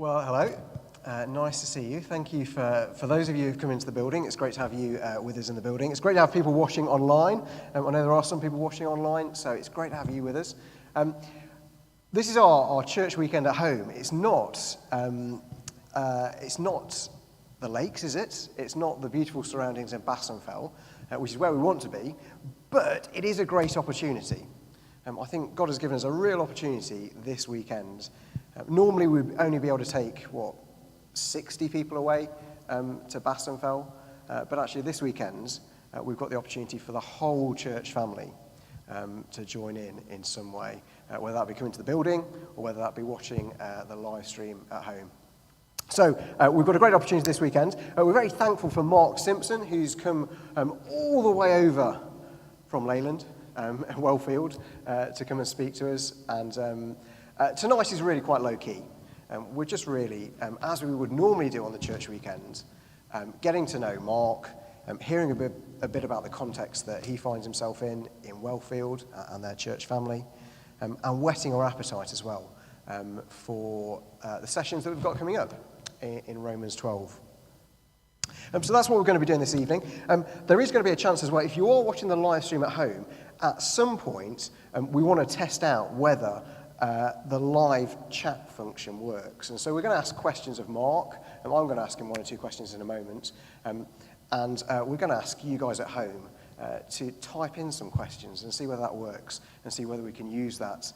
Well, hello. Nice to see you. Thank you for those of you who've come into the building. It's great to have you with us in the building. It's great to have people watching online. I know there are some people watching online, so it's great to have you with us. This is our church weekend at home. It's not the lakes, is it? It's not the beautiful surroundings in Bassenfell, which is where we want to be, but it is a great opportunity. I think God has given us a real opportunity this weekend. Normally we'd only be able to take, 60 people away to Bassenfell, but actually this weekend we've got the opportunity for the whole church family to join in some way, whether that be coming to the building or whether that be watching the live stream at home. So we've got a great opportunity this weekend. We're very thankful for Mark Simpson, who's come all the way over from Leyland, Wellfield, to come and speak to us. And tonight is really quite low-key. We're just really, as we would normally do on the church weekend, getting to know Mark, hearing a bit about the context that he finds himself in Wellfield and their church family, and whetting our appetite as well for the sessions that we've got coming up in Romans 12. So that's what we're going to be doing this evening. There is going to be a chance as well, if you are watching the live stream at home, at some point we want to test out whether the live chat function works. And so we're going to ask questions of Mark, and I'm going to ask him one or two questions in a moment. And we're going to ask you guys at home to type in some questions and see whether that works, and see whether we can use that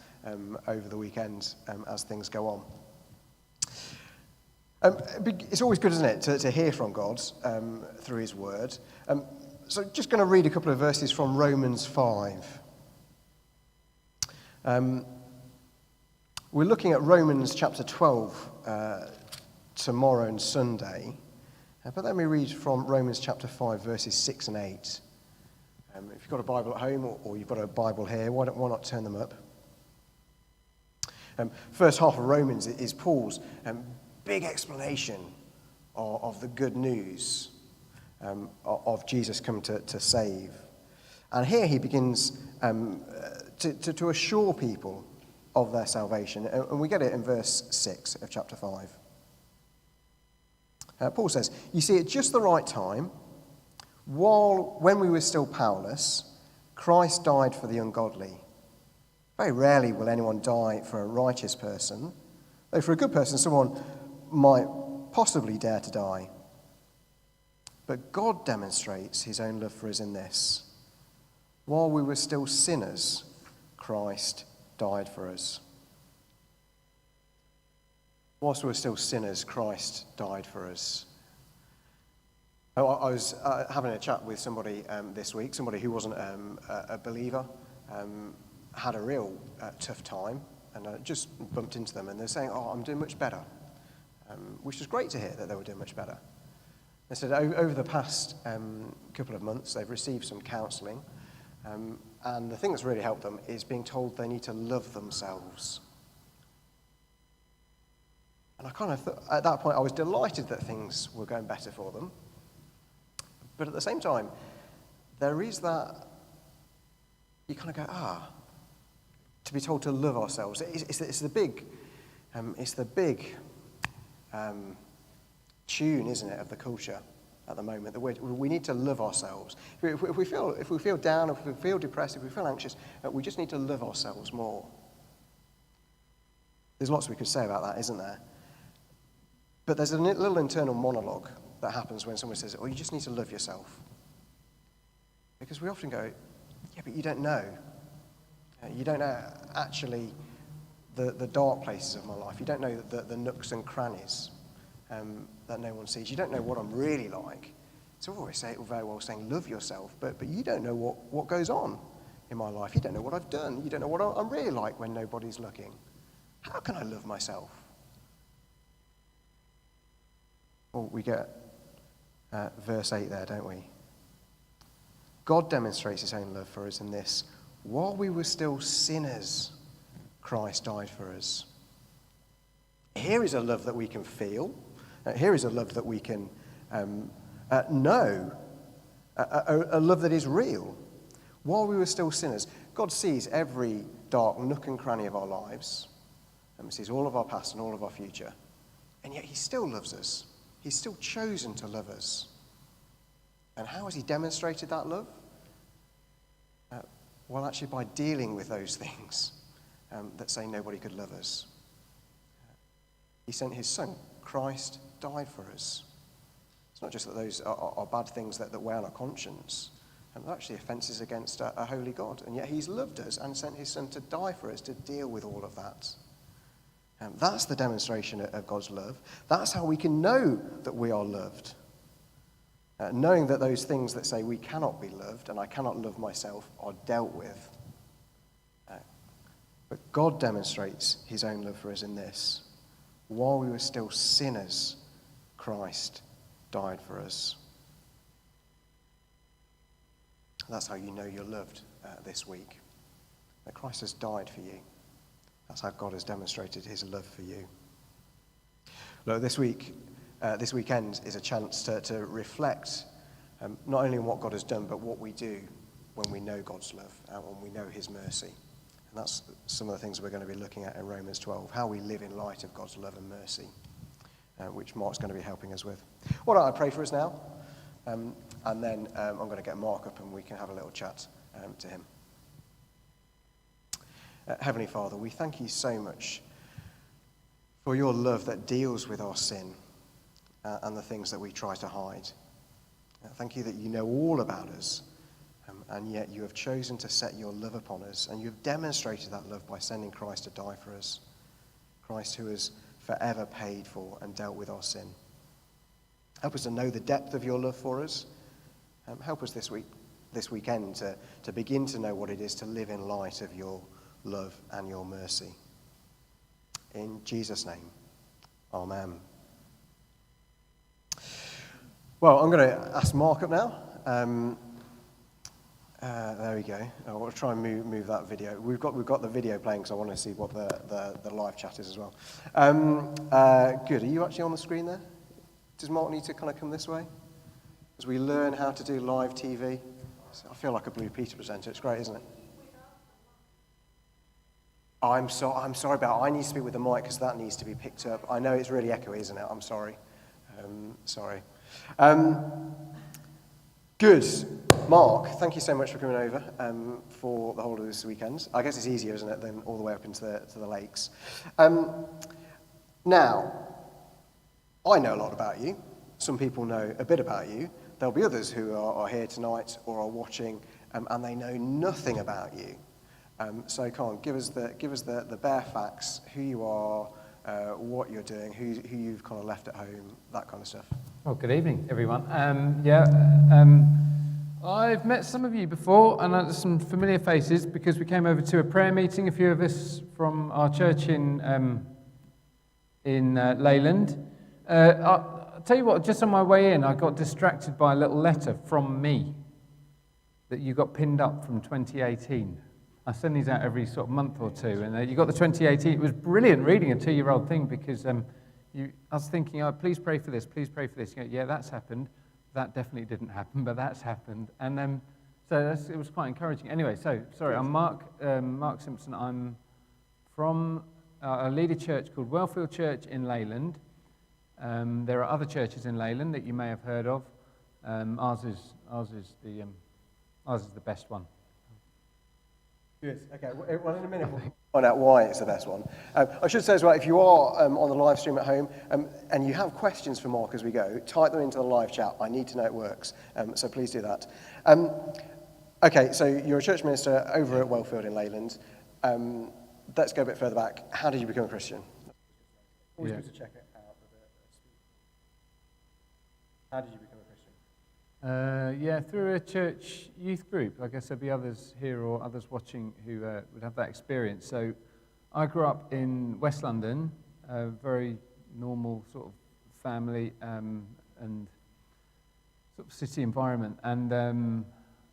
over the weekend as things go on. It's always good, isn't it, to hear from God through his word. So just going to read a couple of verses from Romans 5. We're looking at Romans chapter 12 tomorrow and Sunday. But let me read from Romans chapter 5, verses 6 and 8. If you've got a Bible at home or you've got a Bible here, why not turn them up? First half of Romans is Paul's big explanation of the good news of Jesus come to save. And here he begins to assure people of their salvation. And we get it in verse 6 of chapter 5. Paul says, "You see, at just the right time, when we were still powerless, Christ died for the ungodly. Very rarely will anyone die for a righteous person, though for a good person someone might possibly dare to die. But God demonstrates his own love for us in this: while we were still sinners, Christ died for us." Whilst we were still sinners, Christ died for us. I was having a chat with somebody this week, somebody who wasn't a believer, had a real tough time, and I just bumped into them, and they're saying, "Oh, I'm doing much better," which was great to hear that they were doing much better. They said over the past couple of months, they've received some counselling, and the thing that's really helped them is being told they need to love themselves. And I kind of thought, at that point, I was delighted that things were going better for them. But at the same time, there is that, you kind of go, to be told to love ourselves. It's the big tune, isn't it, of the culture at the moment, that we need to love ourselves. If we feel down, if we feel depressed, if we feel anxious, we just need to love ourselves more. There's lots we could say about that, isn't there? But there's a little internal monologue that happens when someone says, "Oh, you just need to love yourself." Because we often go, "Yeah, but you don't know. You don't know actually the dark places of my life. You don't know the nooks and crannies that no one sees. You don't know what I'm really like." So we always say, very well saying, love yourself, but you don't know what goes on in my life. You don't know what I've done. You don't know what I'm really like when nobody's looking. How can I love myself? Well, we get verse 8 there, don't we? God demonstrates his own love for us in this: while we were still sinners, Christ died for us. Here is a love that we can feel. Here is a love that we can know. A love that is real. While we were still sinners, God sees every dark nook and cranny of our lives. He sees all of our past and all of our future. And yet he still loves us. He's still chosen to love us. And how has he demonstrated that love? Well, actually by dealing with those things that say nobody could love us. He sent his son. Christ died for us. It's not just that those are bad things that weigh on our conscience. They're actually offences against a holy God. And yet he's loved us and sent his son to die for us, to deal with all of that. That's the demonstration of God's love. That's how we can know that we are loved. Knowing that those things that say we cannot be loved and I cannot love myself are dealt with. But God demonstrates his own love for us in this. While we were still sinners, Christ died for us. That's how you know you're loved this week. That Christ has died for you. That's how God has demonstrated his love for you. Look, this weekend is a chance to reflect not only on what God has done, but what we do when we know God's love and when we know his mercy. And that's some of the things we're going to be looking at in Romans 12, how we live in light of God's love and mercy, which Mark's going to be helping us with. Why don't I pray for us now? And then I'm going to get Mark up and we can have a little chat to him. Heavenly Father, we thank you so much for your love that deals with our sin and the things that we try to hide. Thank you that you know all about us, and yet you have chosen to set your love upon us, and you have demonstrated that love by sending Christ to die for us. Christ who has forever paid for and dealt with our sin. Help us to know the depth of your love for us. Help us this weekend to begin to know what it is to live in light of your love and your mercy. In Jesus' name, amen. Well, I'm going to ask Mark up now. There we go. I'll try and move that video. We've got the video playing because I want to see what the live chat is as well. Good. Are you actually on the screen there? Does Mark need to kind of come this way? As we learn how to do live TV. I feel like a Blue Peter presenter. It's great, isn't it? I'm sorry about it. I need to speak with the mic because that needs to be picked up. I know it's really echoey, isn't it? I'm sorry. Sorry. Good. Mark, thank you so much for coming over for the whole of this weekend. I guess it's easier, isn't it, than all the way up into the lakes. Now, I know a lot about you. Some people know a bit about you. There'll be others who are here tonight or are watching and they know nothing about you. So come on, give us the bare facts, who you are, what you're doing, who you've kind of left at home, that kind of stuff. Well, good evening, everyone. I've met some of you before, and there's some familiar faces because we came over to a prayer meeting, a few of us from our church in Leyland. I'll tell you what, just on my way in, I got distracted by a little letter from me that you got pinned up from 2018. I send these out every sort of month or two, and you got the 2018. It was brilliant reading a 2-year-old thing because I was thinking, oh, please pray for this, please pray for this. You go, yeah, that's happened. That definitely didn't happen, but that's happened. And so it was quite encouraging. Anyway, so sorry, I'm Mark Simpson. I'm from I lead a church called Wellfield Church in Leyland. There are other churches in Leyland that you may have heard of. Ours is the best one. Good. Okay. Well, in a minute we'll find out why it's the best one. I should say as well, if you are on the live stream at home and you have questions for Mark as we go, type them into the live chat. I need to know it works. So please do that. Okay. So you're a church minister over at Wellfield in Leyland. Let's go a bit further back. How did you become a Christian? Always good to check it out. How did you become a Christian? Through a church youth group. I guess there'll be others here or others watching who would have that experience. So I grew up in West London, a very normal sort of family and sort of city environment. And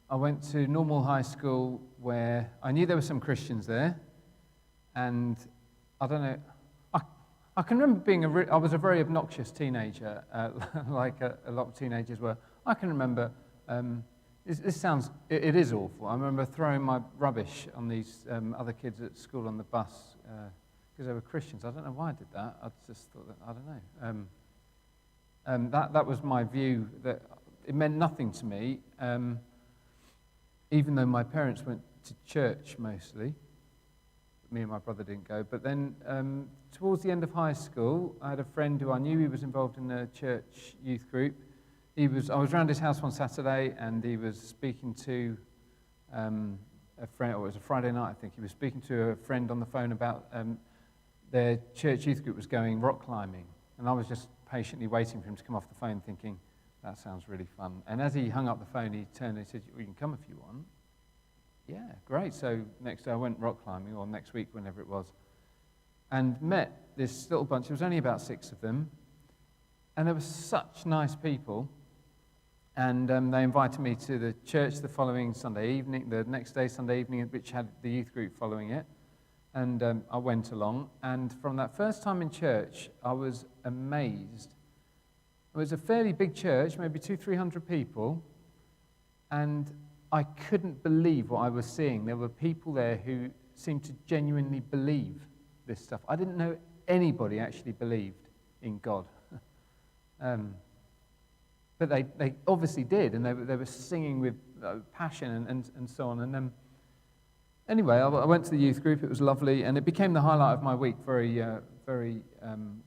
I went to normal high school where I knew there were some Christians there. And I don't know, I can remember I was a very obnoxious teenager, like a lot of teenagers were. I can remember, it is awful. I remember throwing my rubbish on these other kids at school on the bus, because they were Christians. I don't know why I did that. I just thought that, I don't know. That was my view, that it meant nothing to me, even though my parents went to church mostly. Me and my brother didn't go. But then towards the end of high school, I had a friend who I knew. He was involved in a church youth group. I was around his house one Saturday, and he was speaking to a friend, or it was a Friday night, I think. He was speaking to a friend on the phone about their church youth group was going rock climbing. And I was just patiently waiting for him to come off the phone, thinking, that sounds really fun. And as he hung up the phone, he turned and he said, well, you can come if you want. Yeah, great. So next day I went rock climbing, or next week, whenever it was, and met this little bunch. There was only about 6 of them, and they were such nice people. And they invited me to the church the following Sunday evening, the next day, Sunday evening, which had the youth group following it. And I went along, and from that first time in church, I was amazed. It was a fairly big church, maybe 200-300 people, and I couldn't believe what I was seeing. There were people there who seemed to genuinely believe this stuff. I didn't know anybody actually believed in God. But they obviously did, and they were singing with passion and so on. And anyway, I went to the youth group. It was lovely, and it became the highlight of my week very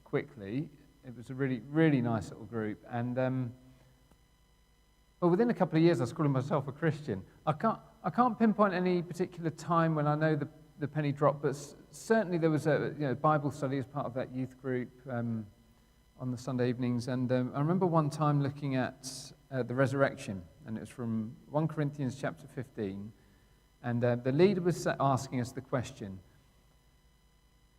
quickly. It was a really, really nice little group. And but within a couple of years, I was calling myself a Christian. I can't pinpoint any particular time when I know the penny dropped, but certainly there was a Bible study as part of that youth group on the Sunday evenings. And I remember one time looking at the resurrection, and it was from 1 Corinthians chapter 15. And the leader was asking us the question,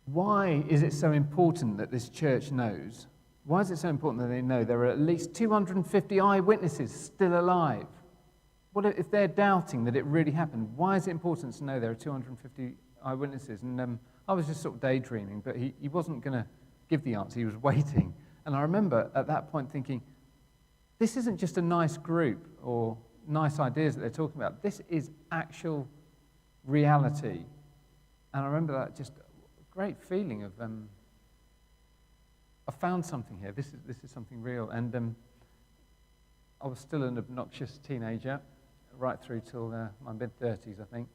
why is it so important that this church knows? Why is it so important that they know there are at least 250 eyewitnesses still alive? What if they're doubting that it really happened? Why is it important to know there are 250 eyewitnesses? And I was just sort of daydreaming, but he wasn't going to give the answer. He was waiting. And I remember at that point thinking, this isn't just a nice group or nice ideas that they're talking about. This is actual reality. And I remember that just great feeling of, I found something here. This is something real. And I was still an obnoxious teenager, right through till my mid-30s, I think.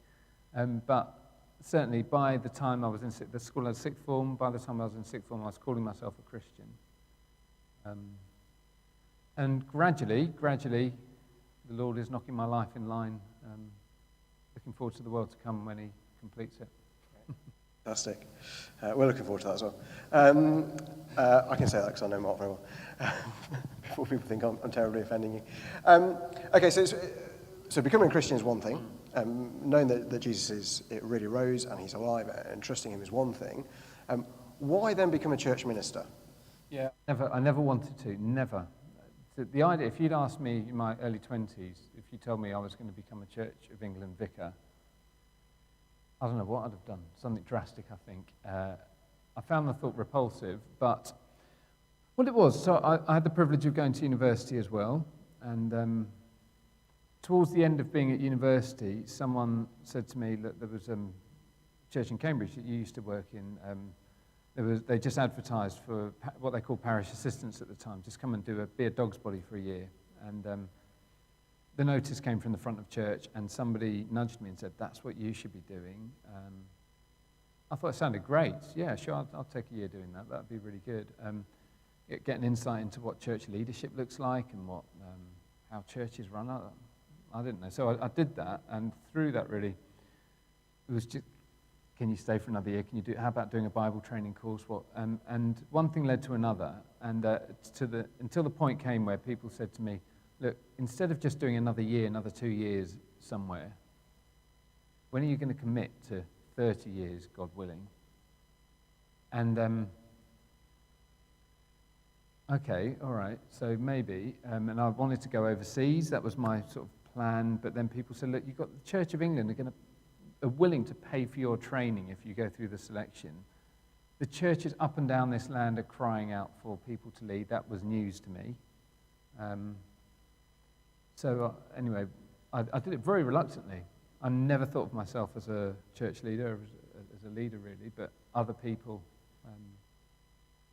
But certainly by the time I was in the school as sixth form, by the time I was in sixth form, I was calling myself a Christian. And gradually, the Lord is knocking my life in line. Looking forward to the world to come when He completes it. Fantastic. We're looking forward to that as well. I can say that because I know Mark very well. Before people think I'm terribly offending you. Okay, so becoming a Christian is one thing. Knowing that Jesus really rose and He's alive and trusting Him is one thing. Why then become a church minister? Yeah, I never wanted to, never. The idea, if you'd asked me in my early 20s, if you told me I was going to become a Church of England vicar, I don't know what I'd have done. Something drastic, I think. I found the thought repulsive, but what it was, so I had the privilege of going to university as well, and towards the end of being at university, someone said to me that there was a church in Cambridge that you used to work in. They just advertised for what they called parish assistants at the time. Just come and be a dog's body for a year. And the notice came from the front of church, and somebody nudged me and said, that's what you should be doing. I thought it sounded great. Yeah, sure, I'll take a year doing that. That'd be really good. Get an insight into what church leadership looks like and how churches run. I didn't know. So I did that, and through that really, it was just, can you stay for another year? How about doing a Bible training course? And one thing led to another, and until the point came where people said to me, look, instead of just doing another year, another 2 years somewhere, when are you going to commit to 30 years, God willing? And okay, all right, so maybe, and I wanted to go overseas. That was my sort of plan, but then people said, look, you've got the Church of England are willing to pay for your training if you go through the selection. The churches up and down this land are crying out for people to lead. That was news to me. Anyway, I did it very reluctantly. I never thought of myself as a church leader, as as a leader, really, but other people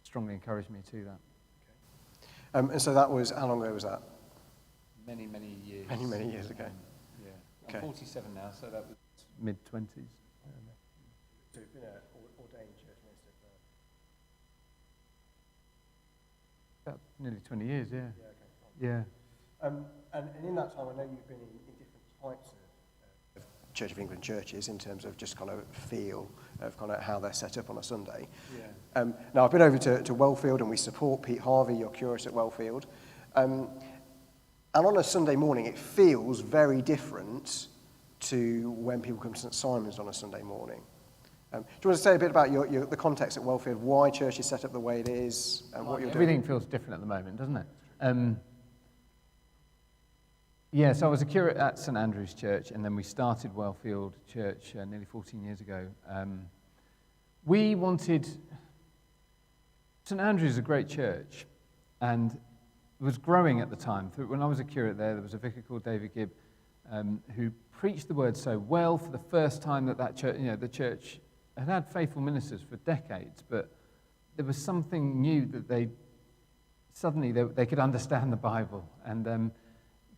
strongly encouraged me to do that. And so that was, how long ago was that? Many, many years. Many, many years ago. Yeah. Okay. I'm 47 now, so that was mid-20s. So you've been an ordained church minister for... About nearly 20 years, yeah. Yeah, okay. Yeah. And in that time, I know you've been in different types of Church of England churches in terms of just kind of feel of kind of how they're set up on a Sunday. Yeah. Now, I've been over to Wellfield, and we support Pete Harvey, your curate at Wellfield. And on a Sunday morning, it feels very different to when people come to St Simon's on a Sunday morning. Do you want to say a bit about the context at Wellfield, why church is set up the way it is, and what you're doing? Everything feels different at the moment, doesn't it? Yeah, so I was a curate at St Andrew's Church, and then we started Wellfield Church nearly 14 years ago. We wanted... St Andrew's is a great church, and it was growing at the time. When I was a curate there was a vicar called David Gibb who preached the word so well for the first time that church, the church had faithful ministers for decades, but there was something new that they could understand the Bible, and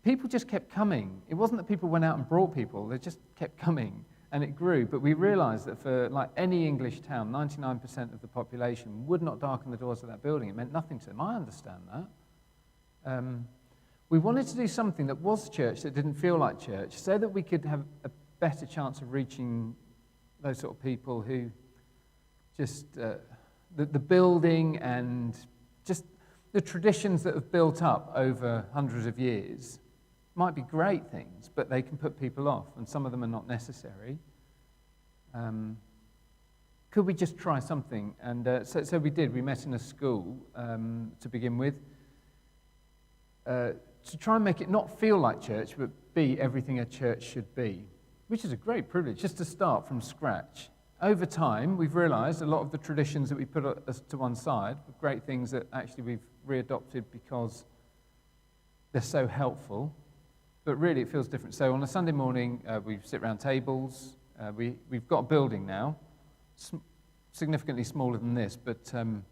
people just kept coming. It wasn't that people went out and brought people, they just kept coming, and it grew. But we realized that for like any English town, 99% of the population would not darken the doors of that building. It meant nothing to them. I understand that. We wanted to do something that was church, that didn't feel like church, so that we could have a better chance of reaching those sort of people who just, the building and just the traditions that have built up over hundreds of years might be great things, but they can put people off, and some of them are not necessary. Could we just try something? And so we did. We met in a school to begin with, to try and make it not feel like church, but be everything a church should be, which is a great privilege, just to start from scratch. Over time, we've realized a lot of the traditions that we put to one side were great things that actually we've readopted because they're so helpful, but really it feels different. So on a Sunday morning, we sit around tables. We've got a building now, significantly smaller than this, but there'll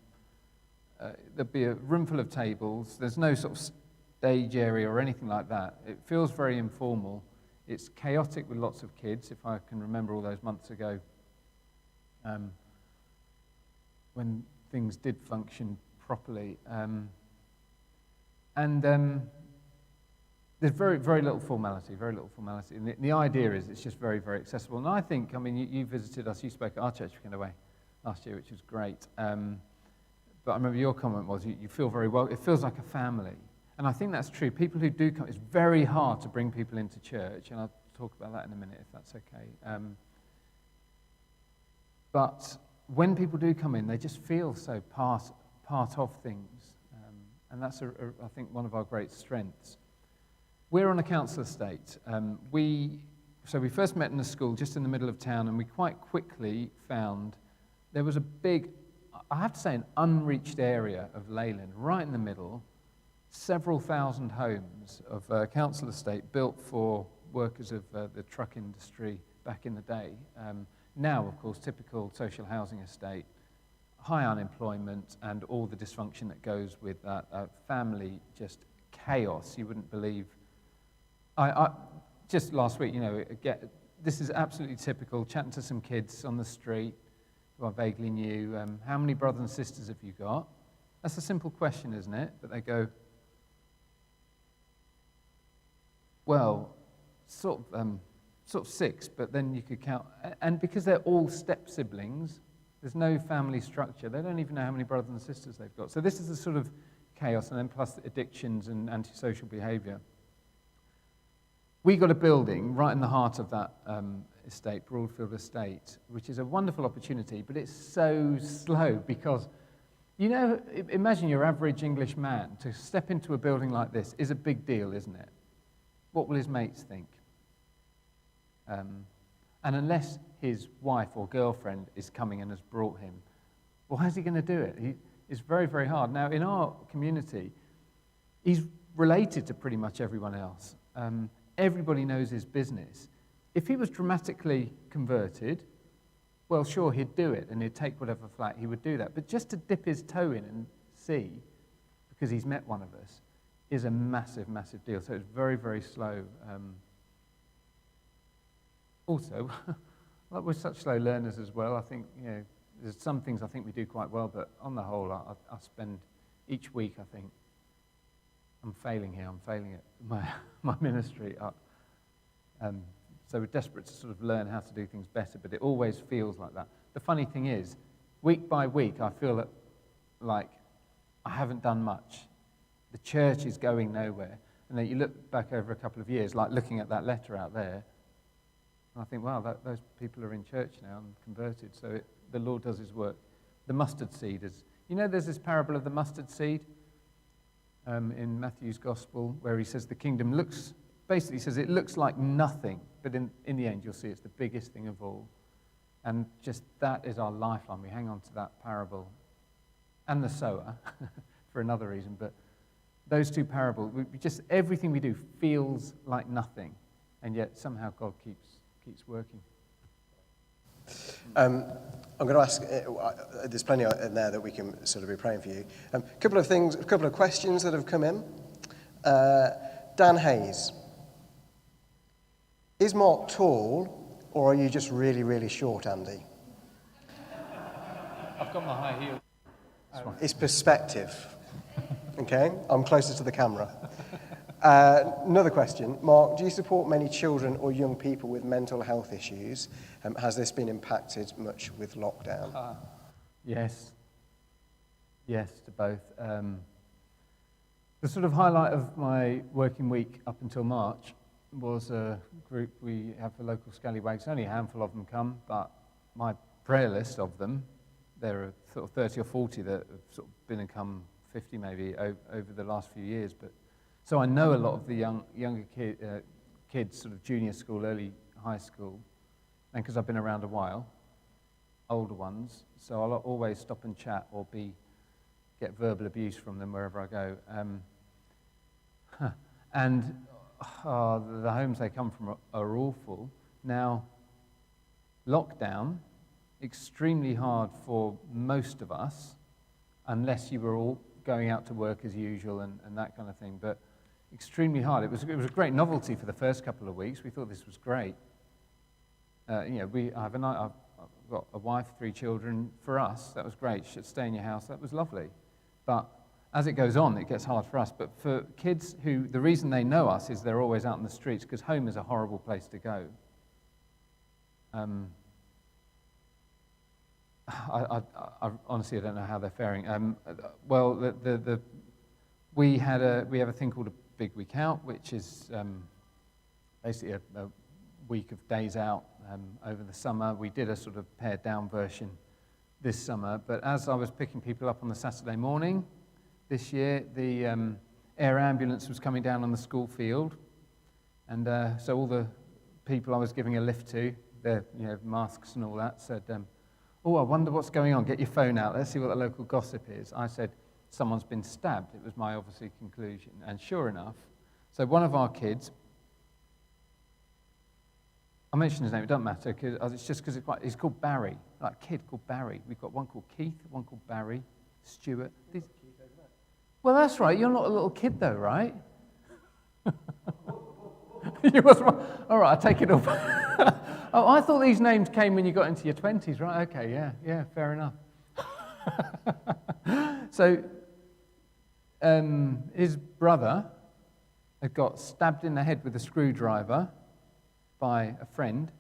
be a room full of tables. There's no sort of stage area or anything like that. It feels very informal. It's chaotic with lots of kids, if I can remember all those months ago, when things did function properly. There's very, very little formality, And the idea is it's just very, very accessible. And I think, you visited us, you spoke at our church weekend away last year, which was great. But I remember your comment was you feel very well, it feels like a family. And I think that's true. People who do come, it's very hard to bring people into church, and I'll talk about that in a minute if that's okay. But when people do come in, they just feel so part of things. And that's, I think, one of our great strengths. We're on a council estate. So we first met in a school just in the middle of town, and we quite quickly found there was a big, I have to say, an unreached area of Leyland, right in the middle, several thousand homes of a council estate built for workers of the truck industry back in the day. Now, of course, typical social housing estate, high unemployment and all the dysfunction that goes with that. Family, just chaos. You wouldn't believe. I just last week, this is absolutely typical, chatting to some kids on the street who I vaguely knew. How many brothers and sisters have you got? That's a simple question, isn't it? But they go, well, sort of 6, but then you could count. And because they're all step siblings, there's no family structure. They don't even know how many brothers and sisters they've got. So this is the sort of chaos, and then plus addictions and antisocial behaviour. We got a building right in the heart of that estate, Broadfield Estate, which is a wonderful opportunity, but it's so slow because, imagine your average English man to step into a building like this is a big deal, isn't it? What will his mates think? And unless his wife or girlfriend is coming and has brought him, well, how's he going to do it? It's very, very hard. Now, in our community, he's related to pretty much everyone else. Everybody knows his business. If he was dramatically converted, well, sure, he'd do it, and he'd take whatever flat, he would do that. But just to dip his toe in and see, because he's met one of us, is a massive, massive deal. So it's very, very slow. Also, like we're such slow learners as well. I think, there's some things I think we do quite well, but on the whole, I spend each week, I think, I'm failing here, I'm failing at my ministry. So we're desperate to sort of learn how to do things better, but it always feels like that. The funny thing is, week by week, I feel like I haven't done much. The church is going nowhere. And then you look back over a couple of years, like looking at that letter out there, and I think, wow, those people are in church now and converted, so the Lord does his work. The mustard seed is, there's this parable of the mustard seed in Matthew's gospel, where he says the kingdom basically says it looks like nothing, but in the end you'll see it's the biggest thing of all. And just that is our lifeline. We hang on to that parable and the sower for another reason, but those two parables, everything we do feels like nothing, and yet somehow God keeps working. I'm going to ask, there's plenty in there that we can sort of be praying for you. A couple of questions that have come in. Dan Hayes. Is Mark tall, or are you just really, really short, Andy? I've got my high heel. It's perspective. Okay, I'm closer to the camera. Another question. Mark, do you support many children or young people with mental health issues? Has this been impacted much with lockdown? Yes. Yes to both. The sort of highlight of my working week up until March was a group we have for local scallywags. Only a handful of them come, but my prayer list of them, there are sort of 30 or 40 that have sort of been and come, 50 maybe, over the last few years. But so I know a lot of the younger kids, sort of junior school, early high school, and because I've been around a while, older ones, so I'll always stop and chat or get verbal abuse from them wherever I go. And the homes they come from are awful. Now, lockdown, extremely hard for most of us, unless you were all going out to work as usual and that kind of thing, but extremely hard. It was a great novelty for the first couple of weeks. We thought this was great. I've got a wife, 3 children. For us, that was great. You should stay in your house. That was lovely. But as it goes on, it gets hard for us. But for kids the reason they know us is they're always out in the streets, because home is a horrible place to go. I honestly, I don't know how they're faring. We have a thing called a Big Week Out, which is basically a week of days out over the summer. We did a sort of pared down version this summer, but as I was picking people up on the Saturday morning this year, the air ambulance was coming down on the school field, and so all the people I was giving a lift to, their masks and all that, said, "Oh, I wonder what's going on. Get your phone out. Let's see what the local gossip is." I said, "Someone's been stabbed." It was my obviously conclusion. And sure enough, so one of our kids, I'll mention his name, it doesn't matter, it's just because he's called Barry, like a kid called Barry. We've got one called Keith, one called Barry, Stuart. Well, that's right. You're not a little kid though, right? You must, all right, I'll take it off. Oh, I thought these names came when you got into your 20s, right? Okay, yeah, fair enough. So, his brother had got stabbed in the head with a screwdriver by a friend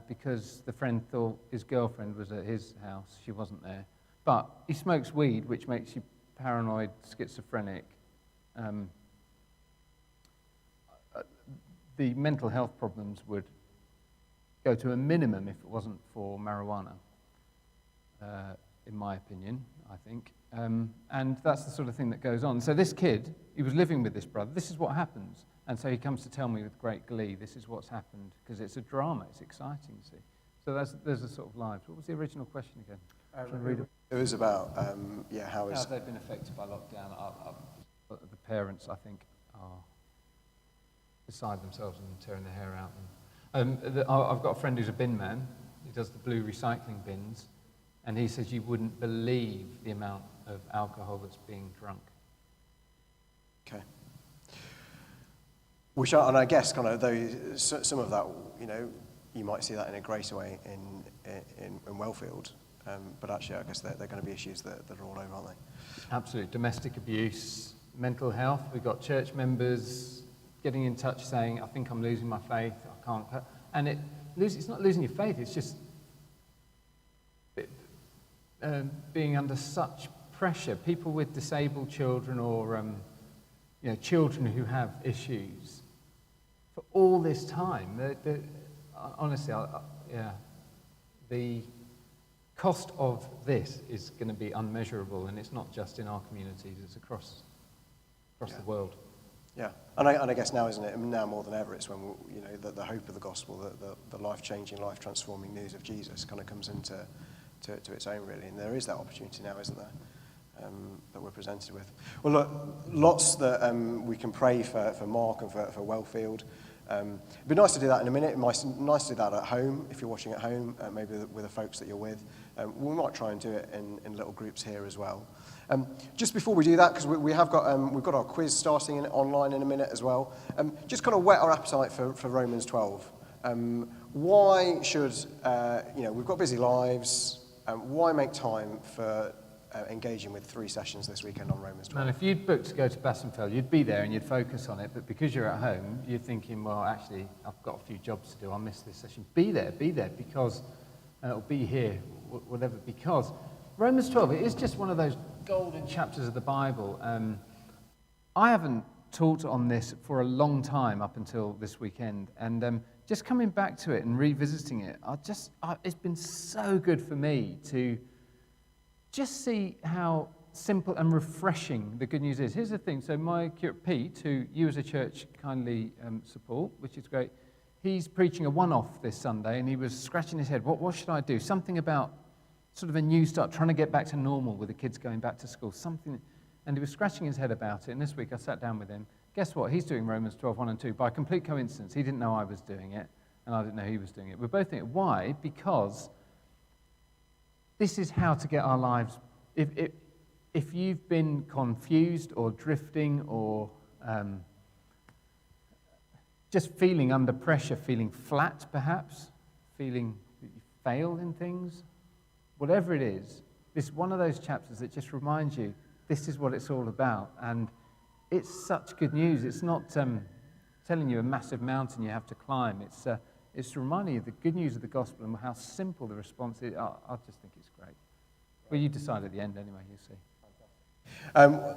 because the friend thought his girlfriend was at his house. She wasn't there. But he smokes weed, which makes you paranoid, schizophrenic. The mental health problems would go to a minimum if it wasn't for marijuana, in my opinion, I think. And that's the sort of thing that goes on. So this kid, he was living with this brother. This is what happens. And so he comes to tell me with great glee, this is what's happened, because it's a drama. It's exciting, you see. So there's a sort of lives. What was the original question again? It was about, how they've been affected by lockdown. The parents, I think, are beside themselves and tearing their hair out. And I've got a friend who's a bin man. He does the blue recycling bins, and he says you wouldn't believe the amount of alcohol that's being drunk. Okay. Which are, and I guess kind of those, some of that, you might see that in a greater way in Wellfield, but actually I guess they're going to be issues that are all over, aren't they? Absolutely. Domestic abuse, mental health. We've got church members getting in touch saying, I think I'm losing my faith, I can't. And it's not losing your faith, it's just being under such pressure. People with disabled children or children who have issues for all this time. Honestly, the cost of this is going to be unmeasurable, and it's not just in our communities; it's across the world. Yeah, and I guess now, isn't it? Now more than ever, it's when the hope of the gospel, the life-changing, life-transforming news of Jesus, kind of comes into to its own, really. And there is that opportunity now, isn't there? That we're presented with. Well, look, lots that we can pray for Mark and for Wellfield. It'd be nice to do that in a minute. It'd be nice to do that at home, if you're watching at home, maybe with the folks that you're with. We might try and do it in little groups here as well. Just before we do that, because we've got our quiz starting online in a minute as well. Just kind of whet our appetite for Romans 12. Why should we've got busy lives? Why make time for engaging with 3 sessions this weekend on Romans 12? Man, if you'd booked to go to Bassenfeld, you'd be there and you'd focus on it, but because you're at home, you're thinking, well, actually, I've got a few jobs to do, I'll miss this session. Be there, because it'll be here, whatever, because Romans 12, it is just one of those golden chapters of the Bible. I haven't taught on this for a long time up until this weekend, and just coming back to it and revisiting it, it's been so good for me to just see how simple and refreshing the good news is. Here's the thing. So my curate Pete, who you as a church kindly support, which is great, he's preaching a one-off this Sunday, and he was scratching his head. What should I do? Something about sort of a new start, trying to get back to normal with the kids going back to school. Something, and he was scratching his head about it. And this week I sat down with him. Guess what? He's doing Romans 12, 1 and 2. By complete coincidence, he didn't know I was doing it, and I didn't know he was doing it. We're both doing it. Why? Because this is how to get our lives. If you've been confused or drifting or just feeling under pressure, feeling flat perhaps, feeling that you failed in things, whatever it is, this is one of those chapters that just reminds you this is what it's all about. And it's such good news. It's not telling you a massive mountain you have to climb. It's reminding you of the good news of the gospel and how simple the response is. I just think it's great. Well, you decide at the end anyway, you see.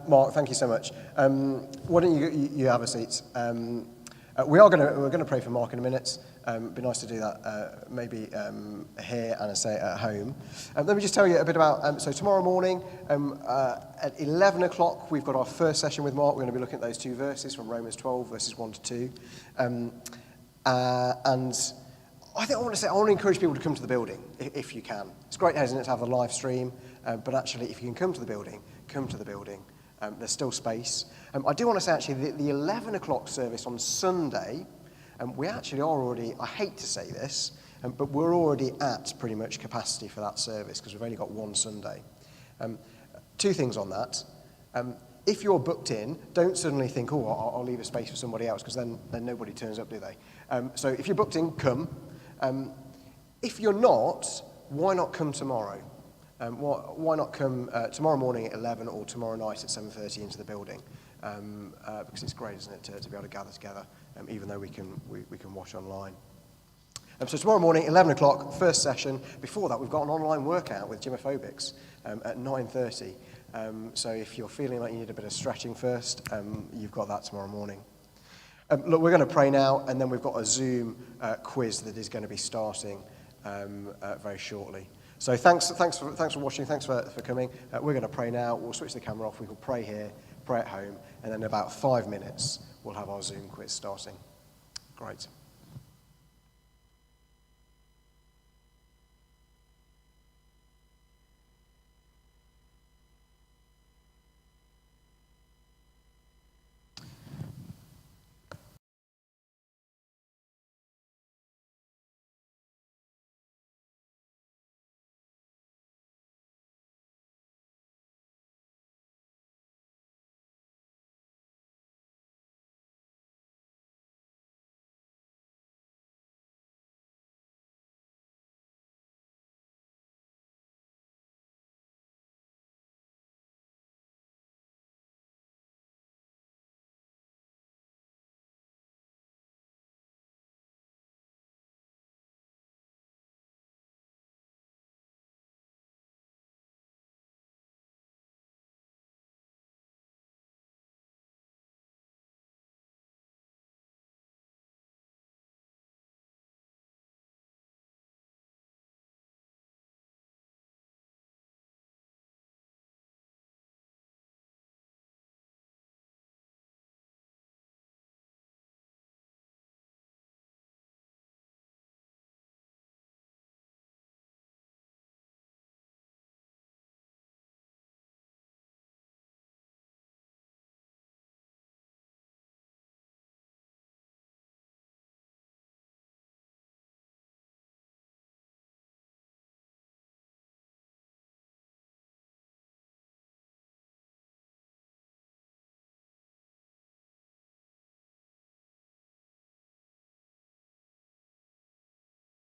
Mark, thank you so much. Why don't you have a seat? We're going to pray for Mark in a minute. It'd be nice to do that maybe here and I say at home. Let me just tell you a bit about, so tomorrow morning at 11 o'clock we've got our first session with Mark. We're going to be looking at those 2 verses from Romans 12, verses 1 to 2. And I want to encourage people to come to the building if you can. It's great, isn't it, to have a live stream, but actually if you can come to the building, come to the building. There's still space. I do want to say actually the 11 o'clock service on Sunday, we actually are already, I hate to say this, but we're already at pretty much capacity for that service because we've only got one Sunday. 2 things on that. If you're booked in, don't suddenly think, I'll leave a space for somebody else, because then nobody turns up, do they? So if you're booked in, come. If you're not, why not come tomorrow? Why not come tomorrow morning at 11 or tomorrow night at 7:30 into the building? Because it's great, isn't it, to be able to gather together, even though we can watch online. So tomorrow morning, 11 o'clock, first session. Before that, we've got an online workout with gymophobics at 9:30. So if you're feeling like you need a bit of stretching first, you've got that tomorrow morning. Look, we're going to pray now, and then we've got a Zoom quiz that is going to be starting very shortly. So thanks for watching, thanks for coming. We're going to pray now. We'll switch the camera off. We will pray here, pray at home, and then in about 5 minutes, we'll have our Zoom quiz starting. Great.